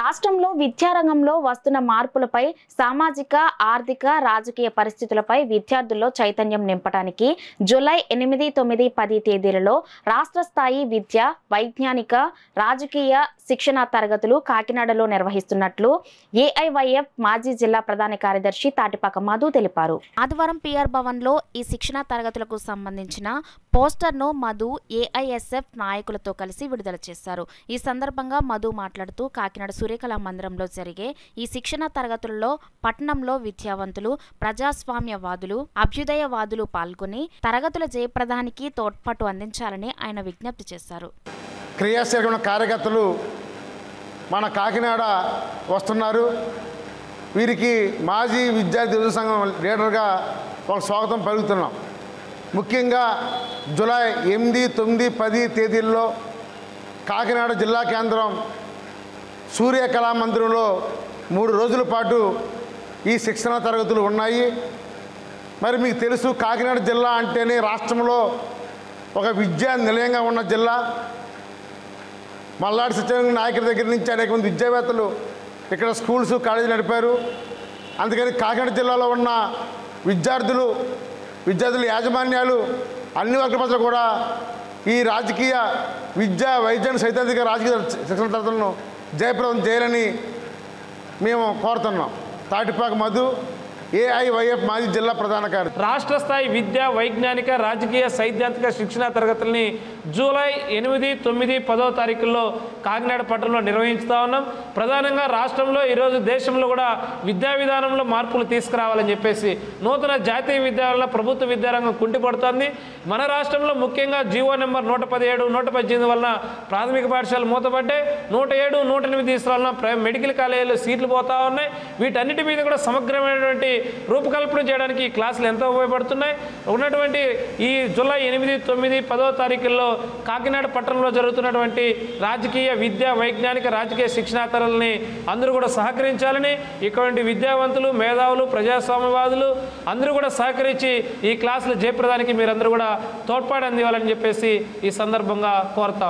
రాష్ట్రంలో విద్యారంగంలో వస్తున్న మార్పులపై సామాజిక, ఆర్థిక, రాజకీయ పరిస్థితులపై విద్యార్థుల్లో చైతన్యం నింపడానికి జూలై 8, 9, 10 తేదీలలో రాష్ట్ర స్థాయి విద్య, వైజ్ఞానిక, రాజకీయ శిక్షణ తరగతులు కాకినాడలో నిర్వహిస్తున్నట్లు ఏఐవైఎఫ్ మాజీ జిల్లా ప్రధాన కార్యదర్శి తాటిపాక మధు తెలిపారు. ఆదివారం పిఆర్ భవన్లో ఈ శిక్షణ తరగతులకు సంబంధించిన పోస్టర్ను మధు ఏఐఎస్ఎఫ్ నాయకులతో కలిసి విడుదల చేశారు. ఈ సందర్భంగా మధు మాట్లాడుతూ కాకినాడ సూర్యకళా మందిరంలో జరిగే ఈ శిక్షణ తరగతుల్లో పట్టణంలో విద్యావంతులు, ప్రజాస్వామ్యవాదులు, అభ్యుదయవాదులు పాల్గొని తరగతుల జయప్రదానికి తోడ్పాటు అందించాలని ఆయన విజ్ఞప్తి చేశారు. క్రియాశీలమైన కార్యకర్తలు మన కాకినాడ వస్తున్నారు. వీరికి మాజీ విద్యార్థి యువజన సంఘం లీడర్గా ఒక స్వాగతం పలుకుతున్నాం. ముఖ్యంగా జూలై 8, 9, 10 తేదీల్లో కాకినాడ జిల్లా కేంద్రం సూర్యకళా మందిరంలో 3 రోజుల పాటు ఈ శిక్షణ తరగతులు ఉన్నాయి. మరి మీకు తెలుసు, కాకినాడ జిల్లా అంటేనే రాష్ట్రంలో ఒక విద్యా నిలయంగా ఉన్న జిల్లా. మల్లాడి సత్యనారాయణ నాయకుల దగ్గర నుంచి అనేక మంది విద్యావేత్తలు ఇక్కడ స్కూల్స్, కాలేజీలు నడిపారు. అందుకని కాకినాడ జిల్లాలో ఉన్న విద్యార్థుల యాజమాన్యాలు అన్ని వర్గాల ప్రజలు కూడా ఈ రాజకీయ విద్యా, వైద్యాన్ని సైద్ధాంతిక రాజకీయ శిక్షణ తరగతులను జయప్రదం చేయాలని మేము కోరుతున్నాం. తాటిపాక మధు, ఏఐవైఎఫ్ మాజీ జిల్లా ప్రధాన కార్యదర్శి. రాష్ట్ర స్థాయి విద్యా, వైజ్ఞానిక, రాజకీయ సైద్ధాంతిక శిక్షణ తరగతుల్ని జూలై 8, 9, 10 తారీఖుల్లో కాకినాడ పట్టణంలో నిర్వహిస్తూ ఉన్నాం. ప్రధానంగా రాష్ట్రంలో ఈరోజు దేశంలో కూడా విద్యా విధానంలో మార్పులు తీసుకురావాలని చెప్పేసి నూతన జాతీయ విద్యాలయంలో ప్రభుత్వ విద్యారంగం కుంటిపడుతోంది. మన రాష్ట్రంలో ముఖ్యంగా జీవో నెంబర్ 117, 118 వలన ప్రాథమిక పాఠశాలలు మూతపడ్డాయి. 107, 108 తీసుకురావాలన్న మెడికల్ కాలేజీలో సీట్లు పోతా ఉన్నాయి. వీటన్నిటి మీద కూడా సమగ్రమైనటువంటి రూపకల్పన చేయడానికి ఈ క్లాసులు ఎంతో ఉపయోగపడుతున్నాయి. ఉన్నటువంటి ఈ జూలై 8, 9, 10 తారీఖుల్లో కాకినాడ పట్టణంలో జరుగుతున్నటువంటి రాజకీయ, విద్యా, వైజ్ఞానిక, రాజకీయ శిక్షణా తరగతులని అందరూ కూడా సహకరించాలని, ఇటువంటి విద్యావంతులు, మేధావులు, ప్రజాస్వామ్యవాదులు అందరూ కూడా సహకరించి ఈ క్లాసుల జయప్రదానికి మీరందరూ కూడా తోడ్పాటు అందివ్వాలని చెప్పేసి ఈ సందర్భంగా కోరుతాం.